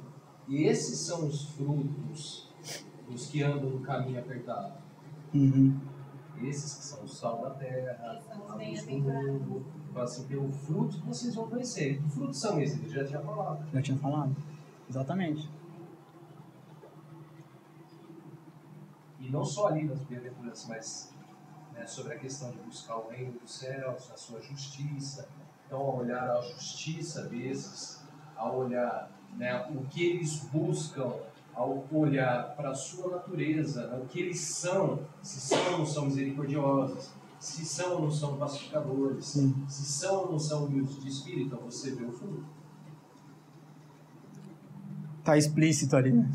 E esses são os frutos dos que andam no caminho apertado. Uhum. Esses que são o sal da terra, a luz do mundo. Então, assim, pelo fruto que vocês vão conhecer. Que frutos são esses? Ele já tinha falado. Já tinha falado. Exatamente. E não só ali nas bem-aventuranças, mas, né, sobre a questão de buscar o reino dos céus, a sua justiça. Então, ao olhar a justiça desses, ao olhar, né, o que eles buscam, ao olhar para a sua natureza, né, o que eles são, se são ou não são misericordiosos, se são ou não são pacificadores, se são ou não são humildes de espírito, então você vê o fruto. Está explícito ali, né?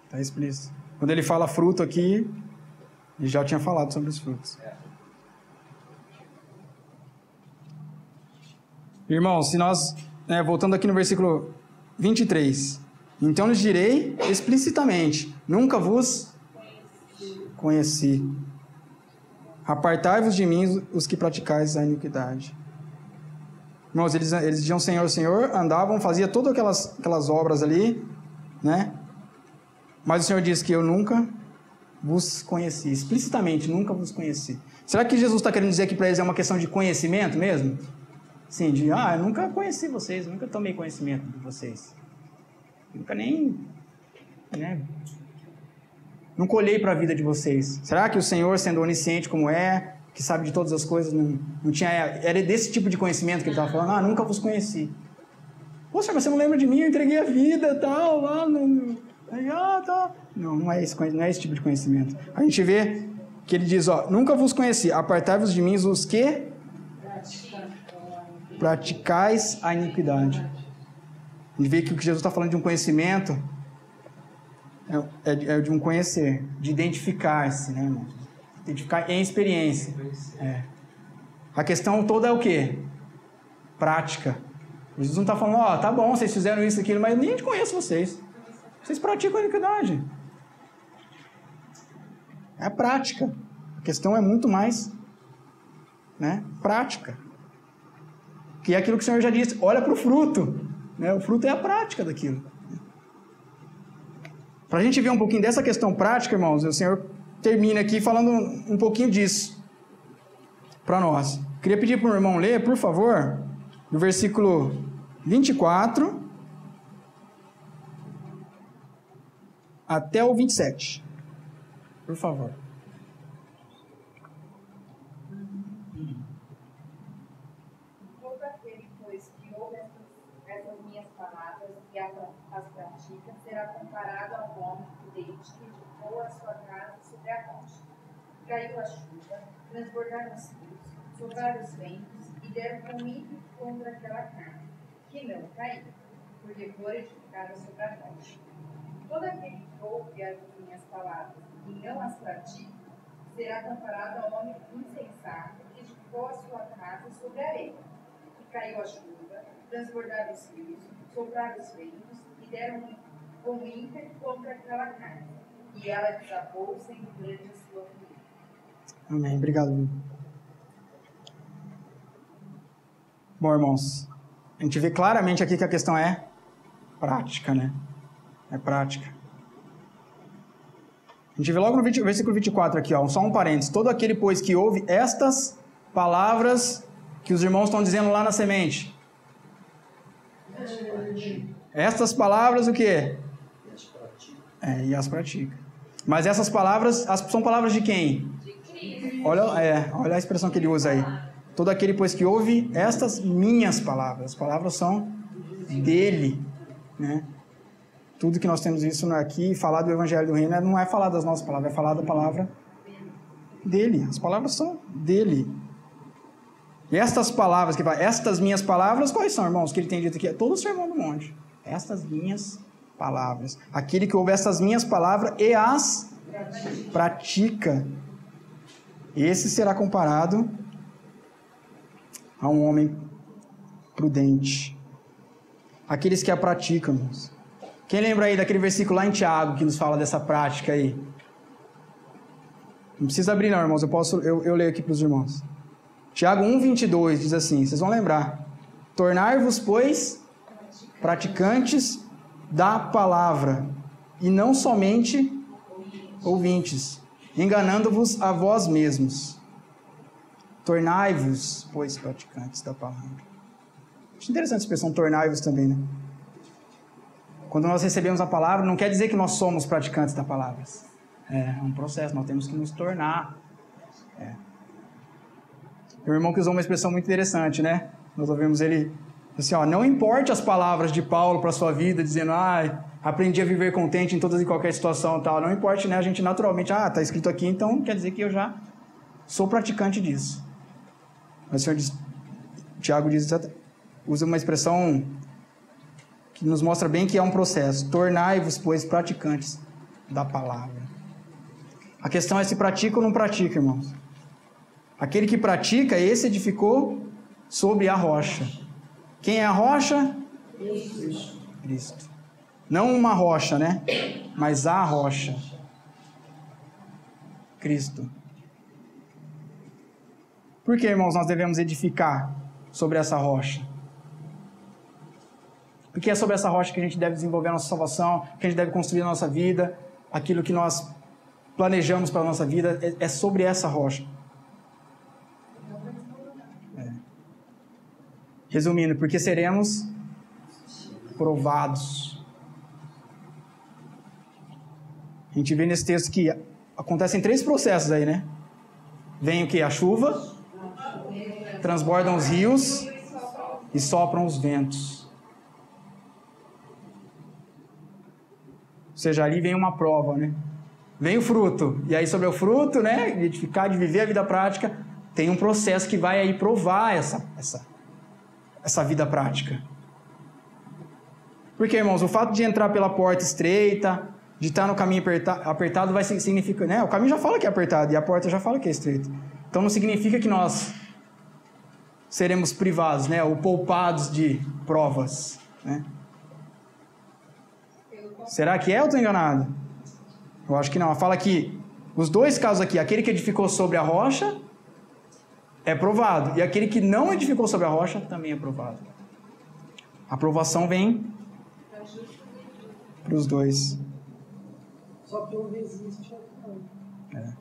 Está explícito. Quando ele fala fruto aqui, ele já tinha falado sobre os frutos. Irmãos, se nós, voltando aqui no versículo 23, então lhes direi explicitamente, nunca vos conheci. Apartai-vos de mim os que praticais a iniquidade. Irmãos, eles diziam Senhor, Senhor, andavam, faziam todas aquelas obras ali, né? Mas o Senhor disse que eu nunca vos conheci, explicitamente, nunca vos conheci. Será que Jesus está querendo dizer aqui para eles é uma questão de conhecimento mesmo? Sim, eu nunca conheci vocês, nunca tomei conhecimento de vocês. Nunca nem, nunca olhei para a vida de vocês. Será que o Senhor, sendo onisciente como é, que sabe de todas as coisas, não tinha... Era desse tipo de conhecimento que ele estava falando? Nunca vos conheci. Poxa, mas você não lembra de mim? Eu entreguei a vida e tal, lá no... tá. Não é esse tipo de conhecimento. A gente vê que ele diz, nunca vos conheci, apartai-vos de mim os que praticais a iniquidade. A gente vê que o que Jesus está falando de um conhecimento é de um conhecer, de identificar-se, né, irmão? Identificar em experiência. A questão toda é o quê? Prática. Jesus não está falando, tá bom, vocês fizeram isso, aquilo, mas eu nem conheço vocês. Vocês praticam a iniquidade. É a prática. A questão é muito mais, prática. Que é aquilo que o Senhor já disse, olha para o fruto. O fruto é a prática daquilo. Para a gente ver um pouquinho dessa questão prática, irmãos, o Senhor termina aqui falando um pouquinho disso para nós. Queria pedir para o irmão ler, por favor, no versículo 24 até o 27. Por favor. Todo aquele, pois, que ouve essas minhas palavras e as pratica, será comparado ao homem prudente que edificou a sua casa sobre a rocha. Caiu a chuva, transbordaram os rios, sopraram os ventos e deram comigo contra aquela carne, que não caiu, porque foi edificada sobre a rocha. Todo aquele que ouve as minhas palavras e não as pratica, será comparado ao homem insensato que edificou a sua casa sobre a areia. E caiu a chuva, transbordaram os rios, sopraram os ventos e deram com ímpeto contra aquela carne. E ela desabou, sendo grande a sua ruína. Amém. Obrigado. Bom, irmãos, a gente vê claramente aqui que a questão é prática, né? É prática. A gente vê logo no versículo 24 aqui, só um parênteses. Todo aquele, pois, que ouve estas palavras que os irmãos estão dizendo lá na semente. Estas palavras o quê? E as pratica. Mas essas palavras, são palavras de quem? De Cristo. Olha a expressão que ele usa aí. Todo aquele, pois, que ouve estas minhas palavras. As palavras são dele, né? Tudo que nós temos isso aqui, falar do Evangelho do Reino, não é falar das nossas palavras, é falar da palavra dele. As palavras são dele. E estas minhas palavras, quais são, irmãos? Que ele tem dito aqui, é todo o Sermão do Monte. Estas minhas palavras. Aquele que ouve essas minhas palavras e as pratica, esse será comparado a um homem prudente. Aqueles que a praticam, irmãos. Quem lembra aí daquele versículo lá em Tiago que nos fala dessa prática aí? Não precisa abrir não, irmãos. Eu leio aqui para os irmãos. Tiago 1:22 diz assim, vocês vão lembrar. Tornar-vos, pois, praticantes da palavra, e não somente ouvintes, enganando-vos a vós mesmos. Tornai-vos, pois, praticantes da palavra. Acho interessante a expressão tornai-vos também, né? Quando nós recebemos a palavra, não quer dizer que nós somos praticantes da palavra. É um processo, nós temos que nos tornar. O irmão que usou uma expressão muito interessante, né? Nós ouvimos ele assim, ó, não importe as palavras de Paulo para a sua vida, dizendo, aprendi a viver contente em todas e qualquer situação e tal. Não importe, né? A gente naturalmente, está escrito aqui, então quer dizer que eu já sou praticante disso. Mas o Senhor Tiago usa uma expressão que nos mostra bem que é um processo. Tornai-vos, pois, praticantes da palavra. A questão é se pratica ou não pratica, irmãos. Aquele que pratica, esse edificou sobre a rocha. Quem é a rocha? Cristo. Não uma rocha, né? Mas a rocha. Cristo. Por que, irmãos, nós devemos edificar sobre essa rocha? Porque é sobre essa rocha que a gente deve desenvolver a nossa salvação, que a gente deve construir a nossa vida, aquilo que nós planejamos para a nossa vida, é sobre essa rocha. Resumindo, porque seremos provados. A gente vê nesse texto que acontecem 3 processos aí, né? Vem o que? A chuva, transbordam os rios e sopram os ventos. Ou seja, ali vem uma prova, né? Vem o fruto, e aí sobre o fruto, né? De edificar, de viver a vida prática, tem um processo que vai aí provar essa vida prática. Porque, irmãos, o fato de entrar pela porta estreita, de estar no caminho apertado, vai significar, né? O caminho já fala que é apertado e a porta já fala que é estreita. Então não significa que nós seremos privados, né? Ou poupados de provas, né? Será que é ou estou enganado? Eu acho que não. Ela fala que os 2 casos aqui, aquele que edificou sobre a rocha é provado, e aquele que não edificou sobre a rocha também é provado. A aprovação vem para os 2. Só que um resiste ao não.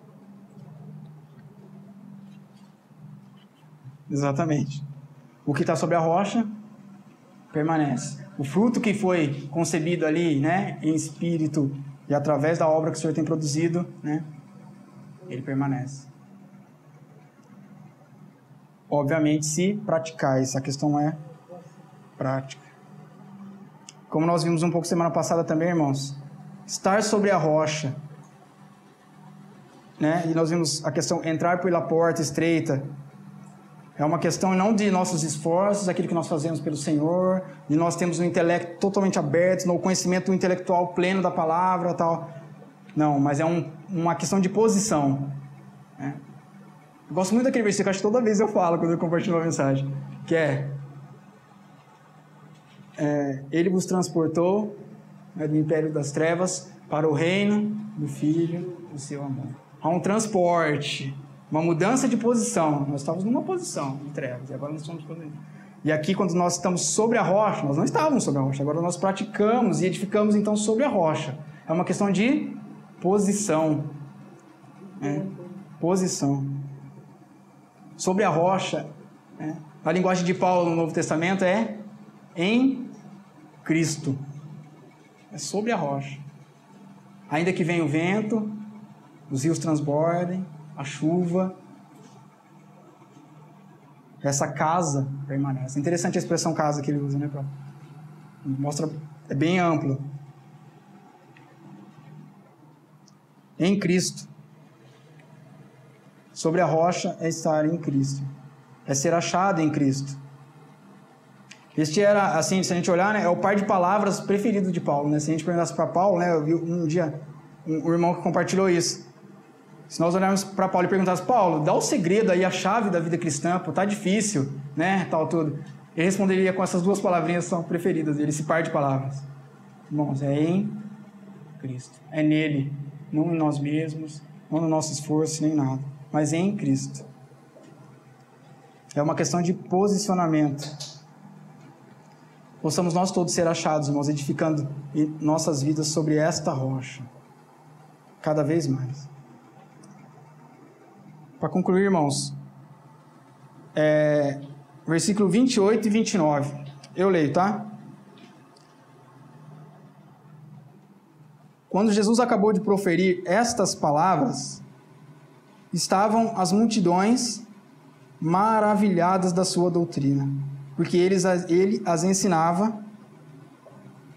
Exatamente. O que está sobre a rocha permanece. O fruto que foi concebido ali, né, em espírito e através da obra que o Senhor tem produzido, né, ele permanece. Obviamente, se praticais, a questão é prática. Como nós vimos um pouco semana passada também, irmãos, estar sobre a rocha, né? E nós vimos a questão entrar pela porta estreita. É uma questão não de nossos esforços, aquilo que nós fazemos pelo Senhor, de nós termos um intelecto totalmente aberto, no conhecimento intelectual pleno da palavra, tal. Não, mas é uma questão de posição, né? Eu gosto muito daquele versículo, acho que toda vez eu falo quando eu compartilho uma mensagem, que Ele vos transportou, né, do império das trevas para o reino do Filho do seu amor. Há um transporte, uma mudança de posição. Nós estávamos numa posição de trevas, e agora nós estamos... E aqui, quando nós estamos sobre a rocha, nós não estávamos sobre a rocha, agora nós praticamos e edificamos então sobre a rocha. É uma questão de posição. Né? Posição. Sobre a rocha, né? A linguagem de Paulo no Novo Testamento é em Cristo. É sobre a rocha. Ainda que venha o vento, os rios transbordem, a chuva, essa casa permanece. É interessante a expressão casa que ele usa, né, Paulo? Mostra, é bem amplo. Em Cristo. Sobre a rocha é estar em Cristo. É ser achado em Cristo. Este era, assim, se a gente olhar, né, é o par de palavras preferido de Paulo, né? Se a gente perguntasse para Paulo, né, eu vi um dia um irmão que compartilhou isso. Se nós olharmos para Paulo e perguntássemos, Paulo, dá o segredo aí, a chave da vida cristã, pô, tá difícil, né, tal tudo. Ele responderia com essas duas palavrinhas que são preferidas dele, esse par de palavras. Irmãos, é em Cristo, é nele, não em nós mesmos, não no nosso esforço, nem nada, mas em Cristo. É uma questão de posicionamento. Possamos nós todos ser achados, irmãos, edificando nossas vidas sobre esta rocha. Cada vez mais. Para concluir, irmãos, versículo 28 e 29. Eu leio, tá? Quando Jesus acabou de proferir estas palavras, estavam as multidões maravilhadas da sua doutrina, porque ele as ensinava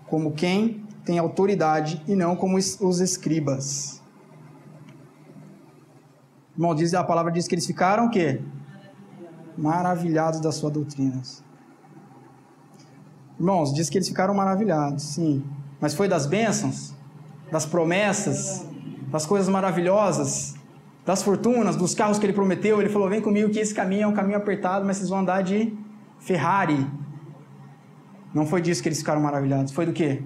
como quem tem autoridade e não como os escribas. Irmão, a palavra diz que eles ficaram o quê? Maravilhados das suas doutrinas. Irmãos, diz que eles ficaram maravilhados, sim. Mas foi das bênçãos, das promessas, das coisas maravilhosas, das fortunas, dos carros que ele prometeu. Ele falou, vem comigo que esse caminho é um caminho apertado, mas vocês vão andar de Ferrari. Não foi disso que eles ficaram maravilhados. Foi do quê?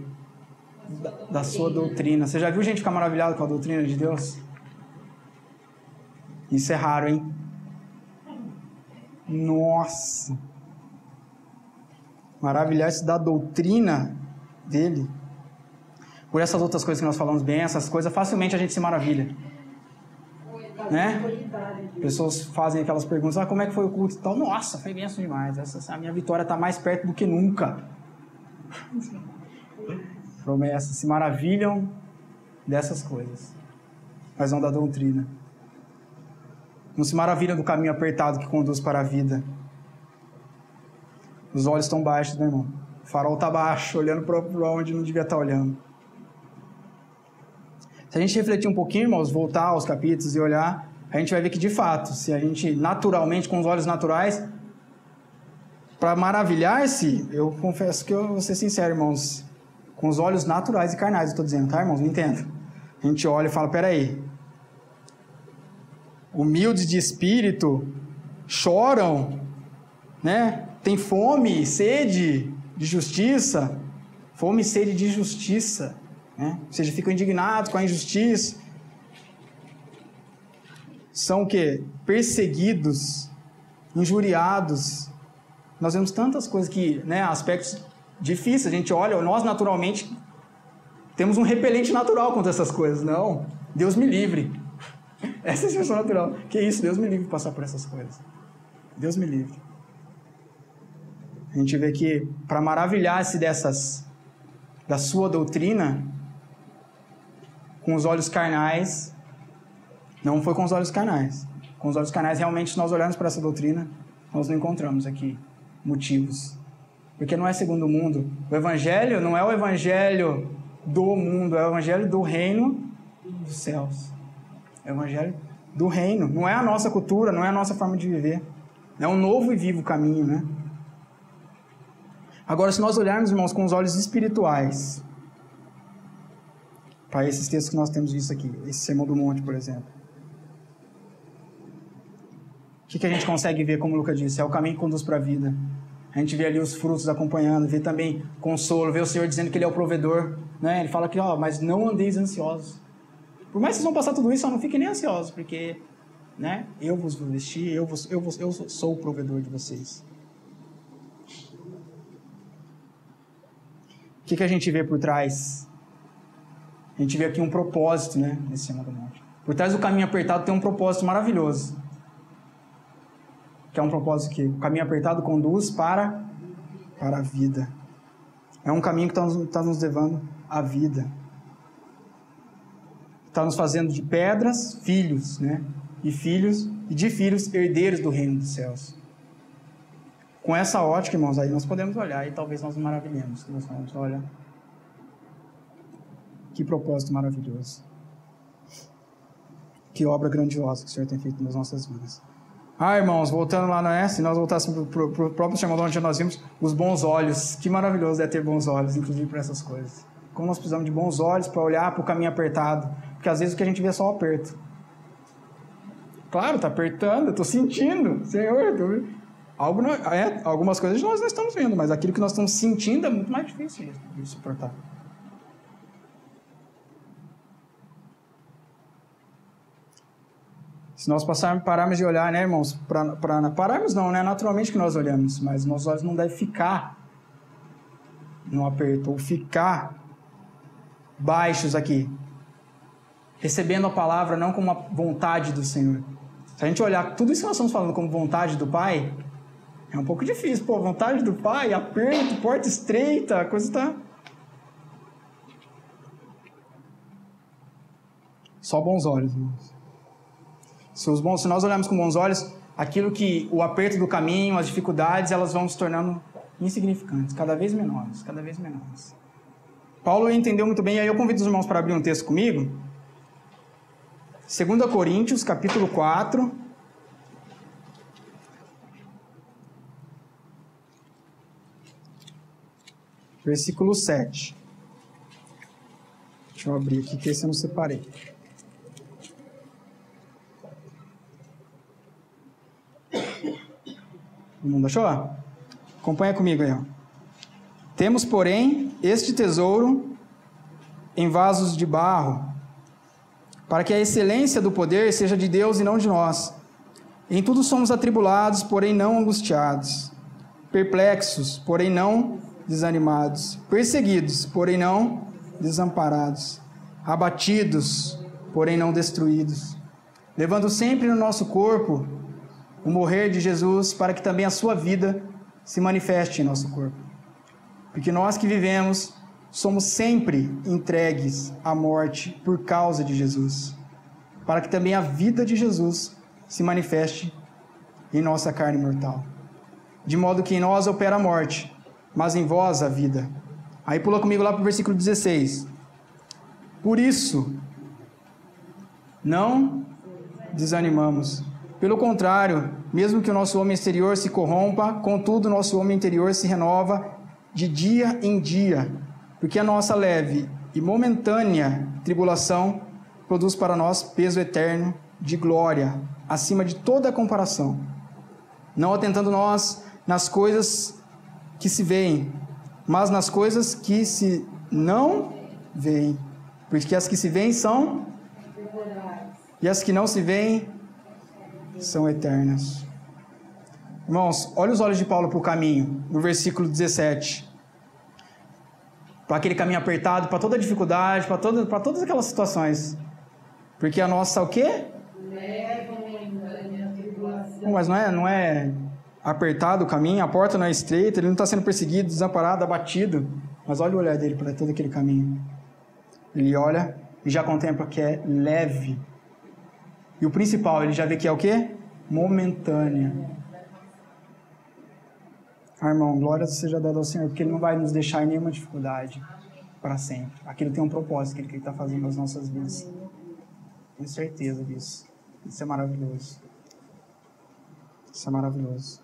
Da sua doutrina. Você já viu gente ficar maravilhado com a doutrina de Deus? Isso é raro, hein? Nossa! Maravilhar-se da doutrina dele. Por essas outras coisas que nós falamos bem, essas coisas, facilmente a gente se maravilha. Né? Pessoas fazem aquelas perguntas, como é que foi o culto e tal? Nossa, foi benção demais. A minha vitória está mais perto do que nunca. Promessas, se maravilham dessas coisas, mas não da doutrina. Não se maravilha do caminho apertado que conduz para a vida. Os olhos estão baixos, né, irmão? O farol está baixo, olhando para onde não devia estar olhando. Se a gente refletir um pouquinho, irmãos, voltar aos capítulos e olhar, a gente vai ver que, de fato, se a gente naturalmente, com os olhos naturais, para maravilhar-se, eu confesso que eu vou ser sincero, irmãos, com os olhos naturais e carnais, eu estou dizendo, tá, irmãos? Me entenda. A gente olha e fala, peraí, humildes de espírito, choram, né? Tem fome, sede de justiça, fome e sede de justiça, né? Ou seja, ficam indignados com a injustiça. São o quê? Perseguidos, injuriados. Nós vemos tantas coisas que, né, aspectos difíceis. A gente olha, nós naturalmente temos um repelente natural contra essas coisas. Não, Deus me livre. Essa é a expressão natural. Que isso, Deus me livre de passar por essas coisas. Deus me livre. A gente vê que, para maravilhar-se da sua doutrina, com os olhos carnais, não foi com os olhos carnais. Com os olhos carnais, realmente, se nós olharmos para essa doutrina, nós não encontramos aqui motivos. Porque não é segundo o mundo. O Evangelho não é o Evangelho do mundo, é o Evangelho do reino dos céus. É o Evangelho do reino. Não é a nossa cultura, não é a nossa forma de viver. É um novo e vivo caminho, né? Agora, se nós olharmos, irmãos, com os olhos espirituais, para esses textos que nós temos visto aqui, esse Sermão do Monte, por exemplo, o que a gente consegue ver, como o Lucas disse? É o caminho que conduz para a vida. A gente vê ali os frutos acompanhando, vê também consolo, vê o Senhor dizendo que Ele é o provedor, né? Ele fala que, mas não andeis ansiosos. Por mais que vocês vão passar tudo isso, não fiquem nem ansiosos, porque, né, eu vos vesti, eu sou o provedor de vocês. O que a gente vê por trás? A gente vê aqui um propósito, né, nesse Sermão do Monte. Por trás do caminho apertado tem um propósito maravilhoso. Que é um propósito que o caminho apertado conduz para a vida. É um caminho que está nos levando à vida. Está nos fazendo de pedras, filhos, né? E de filhos, herdeiros do reino dos céus. Com essa ótica, irmãos, aí nós podemos olhar e talvez nós nos maravilhemos. Nós vamos olhar. Que propósito maravilhoso. Que obra grandiosa que o Senhor tem feito nas nossas vidas. Irmãos, voltando lá, não é? Se nós voltássemos para o próprio sermão onde nós vimos os bons olhos. Que maravilhoso é ter bons olhos, inclusive para essas coisas. Como nós precisamos de bons olhos para olhar para o caminho apertado. Porque às vezes o que a gente vê é só o aperto. Claro, está apertando, eu estou sentindo. Senhor, algumas coisas nós não estamos vendo, mas aquilo que nós estamos sentindo é muito mais difícil de suportar. Se nós pararmos de olhar, né, irmãos? Pararmos não, né? Naturalmente que nós olhamos, mas nossos olhos não devem ficar no aperto, ou ficar baixos aqui, recebendo a palavra não como uma vontade do Senhor. Se a gente olhar tudo isso que nós estamos falando como vontade do Pai, é um pouco difícil. Pô, vontade do Pai, aperto, porta estreita, a coisa está... Só bons olhos, irmãos. Se nós olharmos com bons olhos, aquilo que o aperto do caminho, as dificuldades, elas vão se tornando insignificantes, cada vez menores, cada vez menores. Paulo entendeu muito bem, e aí eu convido os irmãos para abrir um texto comigo. 2 Coríntios, capítulo 4. Versículo 7. Deixa eu abrir aqui, que esse eu não separei. Todo mundo achou? Acompanha comigo aí. Ó. Temos, porém, este tesouro em vasos de barro, para que a excelência do poder seja de Deus e não de nós. Em tudo somos atribulados, porém não angustiados, perplexos, porém não desanimados, perseguidos, porém não desamparados, abatidos, porém não destruídos, levando sempre no nosso corpo o morrer de Jesus, para que também a sua vida se manifeste em nosso corpo. Porque nós que vivemos somos sempre entregues à morte por causa de Jesus, para que também a vida de Jesus se manifeste em nossa carne mortal. De modo que em nós opera a morte, mas em vós a vida. Aí pula comigo lá para o versículo 16. Por isso, não desanimamos. Pelo contrário, mesmo que o nosso homem exterior se corrompa, contudo o nosso homem interior se renova de dia em dia, porque a nossa leve e momentânea tribulação produz para nós peso eterno de glória, acima de toda comparação. Não atentando nós nas coisas que se veem, mas nas coisas que se não veem, porque as que se veem são e as que não se veem são eternas. Irmãos, olha os olhos de Paulo para o caminho, no versículo 17. Para aquele caminho apertado, para toda dificuldade, para todas aquelas situações. Porque a nossa, o quê? Mas não é apertado o caminho, a porta não é estreita, ele não está sendo perseguido, desamparado, abatido. Mas olha o olhar dele para todo aquele caminho. Ele olha e já contempla que é leve. E o principal, ele já vê que é o quê? Momentânea. Irmão, glória seja dada ao Senhor, porque Ele não vai nos deixar em nenhuma dificuldade para sempre. Aquilo tem um propósito que Ele está fazendo nas nossas vidas. Tenho certeza disso. Isso é maravilhoso. Isso é maravilhoso.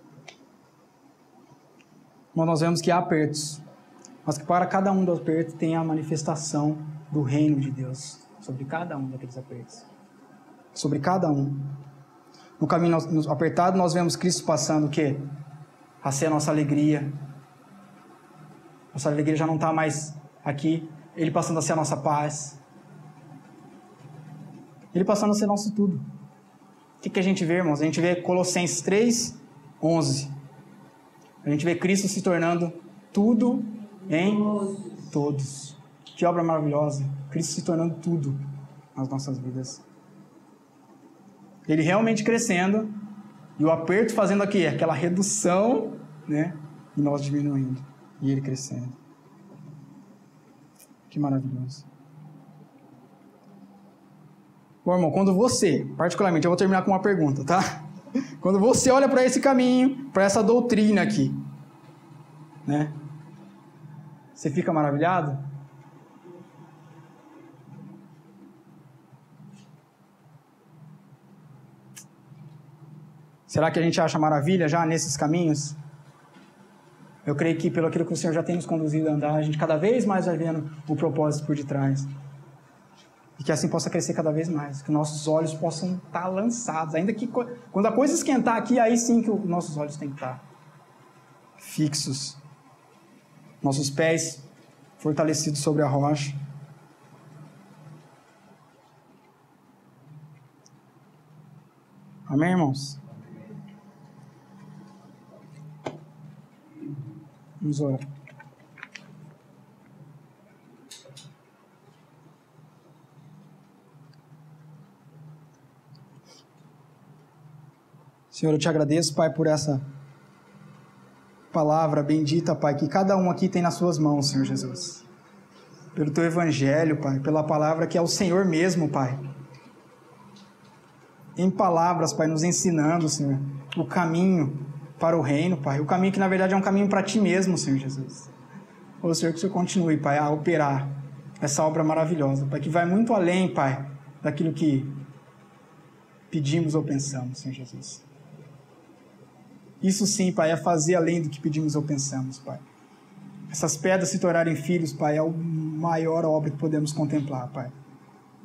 Mas nós vemos que há apertos, mas que para cada um dos apertos tem a manifestação do reino de Deus sobre cada um daqueles apertos. Sobre cada um. No caminho apertado nós vemos Cristo passando o quê? A ser a nossa alegria. Nossa alegria já não está mais aqui. Ele passando a ser a nossa paz. Ele passando a ser nosso tudo. O que a gente vê, irmãos? A gente vê Colossenses 3:11. A gente vê Cristo se tornando tudo em todos. Que obra maravilhosa. Cristo se tornando tudo nas nossas vidas. Ele realmente crescendo e o aperto fazendo aqui, aquela redução, né? E nós diminuindo. E ele crescendo. Que maravilhoso. Bom, irmão, quando você, particularmente, eu vou terminar com uma pergunta, tá? Quando você olha para esse caminho, para essa doutrina aqui, né? Você fica maravilhado? Será que a gente acha maravilha já nesses caminhos? Eu creio que pelo aquilo que o Senhor já tem nos conduzido a andar, a gente cada vez mais vai vendo o propósito por detrás. E que assim possa crescer cada vez mais, que nossos olhos possam estar lançados, ainda que quando a coisa esquentar aqui, aí sim que os nossos olhos têm que estar fixos. Nossos pés fortalecidos sobre a rocha. Amém, irmãos? Vamos orar. Senhor, eu te agradeço, Pai, por essa palavra bendita, Pai, que cada um aqui tem nas suas mãos, Senhor Jesus. Pelo teu evangelho, Pai, pela palavra que é o Senhor mesmo, Pai. Em palavras, Pai, nos ensinando, Senhor, o caminho para o reino, Pai. O caminho que, na verdade, é um caminho para Ti mesmo, Senhor Jesus. Ô, Senhor, que o Senhor continue, Pai, a operar essa obra maravilhosa, Pai, que vai muito além, Pai, daquilo que pedimos ou pensamos, Senhor Jesus. Isso sim, Pai, é fazer além do que pedimos ou pensamos, Pai. Essas pedras se tornarem filhos, Pai, é a maior obra que podemos contemplar, Pai.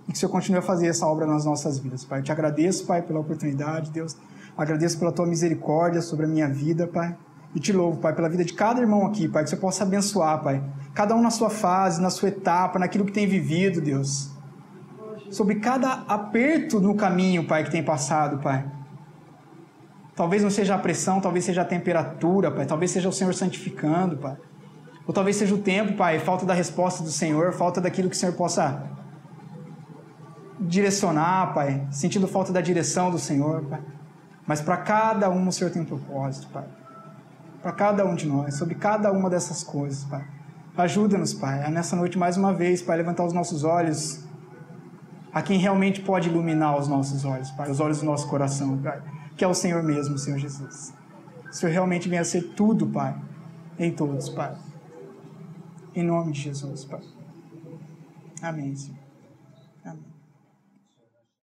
E que o Senhor continue a fazer essa obra nas nossas vidas, Pai. Eu te agradeço, Pai, pela oportunidade, Deus. Agradeço pela Tua misericórdia sobre a minha vida, Pai. E te louvo, Pai, pela vida de cada irmão aqui, Pai, que você possa abençoar, Pai. Cada um na sua fase, na sua etapa, naquilo que tem vivido, Deus. Sobre cada aperto no caminho, Pai, que tem passado, Pai. Talvez não seja a pressão, talvez seja a temperatura, Pai. Talvez seja o Senhor santificando, Pai. Ou talvez seja o tempo, Pai, falta da resposta do Senhor, falta daquilo que o Senhor possa direcionar, Pai. Sentindo falta da direção do Senhor, Pai. Mas para cada um o Senhor tem um propósito, Pai. Para cada um de nós, sobre cada uma dessas coisas, Pai. Ajuda-nos, Pai, a nessa noite mais uma vez, Pai, levantar os nossos olhos a quem realmente pode iluminar os nossos olhos, Pai, os olhos do nosso coração, Pai. Que é o Senhor mesmo, Senhor Jesus. O Senhor realmente venha a ser tudo, Pai, em todos, Pai. Em nome de Jesus, Pai. Amém, Senhor. Amém.